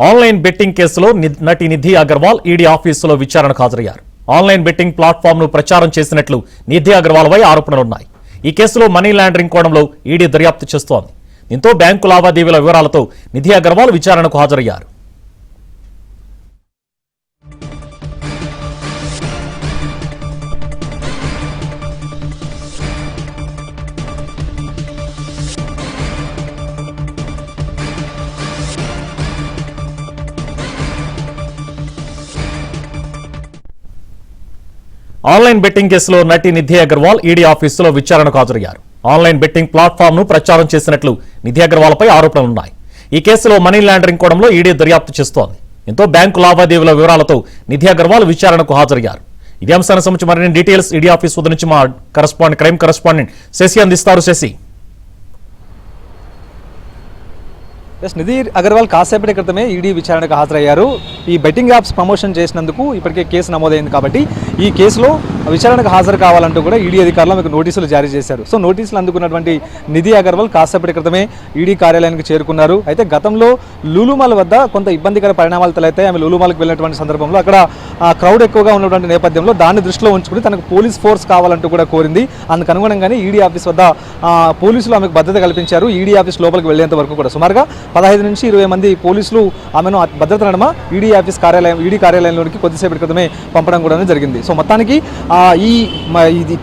Online betting కేసులో నటి Nidhi Agarwal ED ఆఫీసులో విచారణకు హాజరయ్యారు. ఆన్లైన్ బెట్టింగ్ ప్లాట్ఫామ్ ను ప్రచారం చేసినట్లు నిధి అగర్వాల్ పై ఆరోపణలున్నాయి. ఈ కేసులో మనీ లాండరింగ్ కోణంలో ఈడీ దర్యాప్తు చేస్తోంది. దీంతో బ్యాంకు లావాదేవీల వివరాలతో నిధి అగర్వాల్ విచారణకు హాజరయ్యారు. ఆన్లైన్ బెట్టింగ్ కేసులో నటి నిధి అగర్వాల్ ఈడీ ఆఫీసులో విచారణకు హాజరయ్యారు. ఆన్లైన్ బెట్టింగ్ ప్లాట్ఫామ్ ను ప్రచారం చేసినట్లు నిధి అగర్వాల్ పై ఆరోపణలున్నాయి. ఈ కేసులో మనీ లాండరింగ్ కోణంలో ఈడీ దర్యాప్తు చేస్తోంది. దీంతో బ్యాంకు లావాదేవీల వివరాలతో నిధి అగర్వాల్ విచారణకు హాజరయ్యారు. ఇదే అంశానికి సంబంధించి మరిన్ని డీటెయిల్స్ ఈడీ ఆఫీస్ వద్ద నుంచి మా క్రైమ్ కరెస్పాండెంట్ శశి అందిస్తారు. శశి, నిధి అగర్వాల్ కాసేపటి క్రితమే ఈడీ విచారణకు హాజరయ్యారు. ఈ బెట్టింగ్ యాప్స్ ప్రమోషన్ చేసినందుకు ఇప్పటికే కేసు నమోదైంది కాబట్టి ఈ కేసులో విచారణకు హాజరు కావాలంటూ కూడా ఈడీ అధికారులు మీకు నోటీసులు జారీ చేశారు. సో నోటీసులు అందుకున్నటువంటి నిధి అగర్వాల్ కాసేపటి క్రితమే ఈడీ కార్యాలయానికి చేరుకున్నారు. అయితే గతంలో లూలుమాల్ వద్ద కొంత ఇబ్బందికర పరిణామాలు తలెత్తాయి. ఆమె లూలుమాల్కి వెళ్ళినటువంటి సందర్భంలో అక్కడ క్రౌడ్ ఎక్కువగా ఉన్నటువంటి నేపథ్యంలో దాన్ని దృష్టిలో ఉంచుకుని తనకు పోలీస్ ఫోర్స్ కావాలంటూ కూడా కోరింది. అందుకు అనుగుణంగానే ఈడీ ఆఫీస్ వద్ద పోలీసులు ఆమెకు భద్రత కల్పించారు. ఈడీ ఆఫీస్ లోపలికి వెళ్లేంత వరకు కూడా సుమారుగా 15 నుంచి 20 మంది పోలీసులు ఆమెను భద్రత నడమ ఈడీ కార్యాలయంలోనికి కొద్దిసేపటి క్రితమే పంపడం కూడా జరిగింది. సో మొత్తానికి ఈ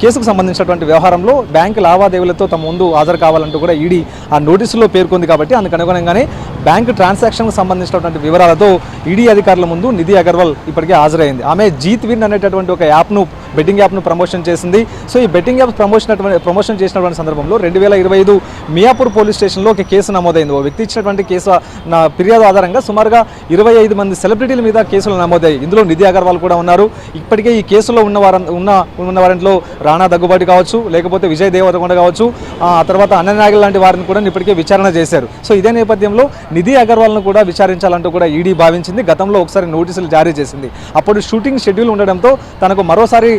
కేసుకు సంబంధించినటువంటి వ్యవహారంలో బ్యాంకు లావాదేవీలతో తమ ముందు హాజరు కావాలంటూ కూడా ఈడీ ఆ నోటీసులో పేర్కొంది. కాబట్టి అందుకు అనుగుణంగానే బ్యాంకు ట్రాన్సాక్షన్కు సంబంధించినటువంటి వివరాలతో ఈడీ అధికారుల ముందు నిధి అగర్వాల్ ఇప్పటికే హాజరైంది. ఆమె జీత్ విన్ అనేటటువంటి ఒక బెట్టింగ్ యాప్ను ప్రమోషన్ చేసింది. సో ఈ బెట్టింగ్ యాప్ ప్రమోషన్ చేసినటువంటి సందర్భంలో 2025 మియాపూర్ పోలీస్ స్టేషన్లో ఒక కేసు నమోదైంది. ఓ వ్యక్తి ఇచ్చినటువంటి కేసు ఫిర్యాదు ఆధారంగా సుమారుగా 25 మంది సెలబ్రిటీల మీద కేసులు నమోదయ్యాయి. ఇందులో నిధి అగర్వాల్ కూడా ఉన్నారు. ఇప్పటికే ఈ కేసులో ఉన్న వారిలో రాణా దగ్గుబాటి కావచ్చు, లేకపోతే విజయ్ దేవరకొండ కావచ్చు, ఆ తర్వాత అన్ననాగల్ లాంటి వారిని కూడా ఇప్పటికే విచారణ చేశారు. సో ఇదే నేపథ్యంలో నిధి అగర్వాల్ను కూడా విచారించాలంటూ కూడా ఈడీ భావించింది. గతంలో ఒకసారి నోటీసులు జారీ చేసింది. అప్పుడు షూటింగ్ షెడ్యూల్ ఉండడంతో తనకు మరోసారి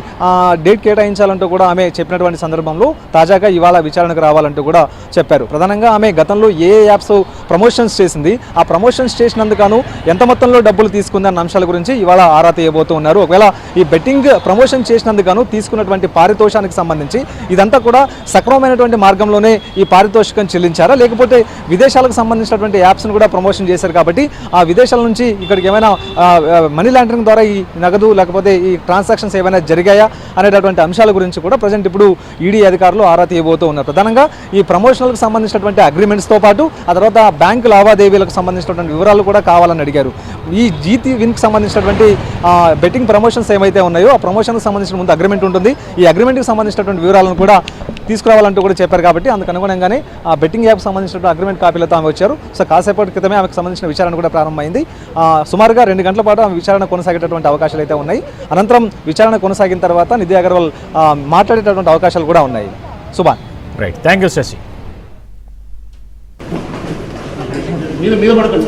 డేట్ కేటాయించాలంటూ కూడా ఆమె చెప్పినటువంటి సందర్భంలో తాజాగా ఇవాళ విచారణకు రావాలంటూ కూడా చెప్పారు. ప్రధానంగా ఆమె గతంలో ఏ యాప్స్ ప్రమోషన్స్ చేసింది, ఆ ప్రమోషన్స్ చేసినందుకు ఎంత మొత్తంలో డబ్బులు తీసుకుంది అన్న అంశాల గురించి ఇవాళ ఆరా తీయబోతూ ఉన్నారు. ఒకవేళ ఈ బెట్టింగ్ ప్రమోషన్ చేసినందుకు తీసుకున్నటువంటి పారితోషానికి సంబంధించి ఇదంతా కూడా సక్రమమైనటువంటి మార్గంలోనే ఈ పారితోషికం చెల్లించారా, లేకపోతే విదేశాలకు సంబంధించినటువంటి యాప్స్ను కూడా ప్రమోషన్ చేశారు కాబట్టి ఆ విదేశాల నుంచి ఇక్కడికి ఏమైనా మనీ లాండరింగ్ ద్వారా ఈ నగదు లేకపోతే ఈ ట్రాన్సాక్షన్స్ ఏమైనా జరిగాయా అనేటటువంటి అంశాల గురించి కూడా ప్రజెంట్ ఇప్పుడు ఈడీ అధికారులు ఆరా తీయబోతూ ఉన్నారు. ప్రధానంగా ఈ ప్రమోషన్లకు సంబంధించినటువంటి అగ్రిమెంట్స్తో పాటు ఆ తర్వాత బ్యాంకు లావాదేవీలకు సంబంధించినటువంటి వివరాలు కూడా కావాలని అడిగారు. ఈ జీతీ విన్కి సంబంధించినటువంటి బెట్టింగ్ ప్రమోషన్స్ ఏమైతే ఉన్నాయో ఆ ప్రమోషన్కి సంబంధించిన ముందు అగ్రిమెంట్ ఉంటుంది. ఈ అగ్రిమెంట్కి సంబంధించినటువంటి వివరాలను కూడా తీసుకురావాలంటూ కూడా చెప్పారు. కాబట్టి అందుకు అనుగుణంగానే ఆ బెట్టింగ్ యాప్ సంబంధించిన అగ్రిమెంట్ కాపీలతో ఆమె వచ్చారు. సో కాసేపటి క్రితమే ఆమెకు సంబంధించిన విచారణ కూడా ప్రారంభమైంది. సుమారుగా 2 గంటల పాటు ఆమె విచారణ కొనసాగేటటువంటి అవకాశాలు అయితే ఉన్నాయి. అనంతరం విచారణ కొనసాగిన తర్వాత నిధి అగర్వాల్ మాట్లాడేటటువంటి అవకాశాలు కూడా ఉన్నాయి. Subhan, right, thank you Shashi. మీద పడకండి.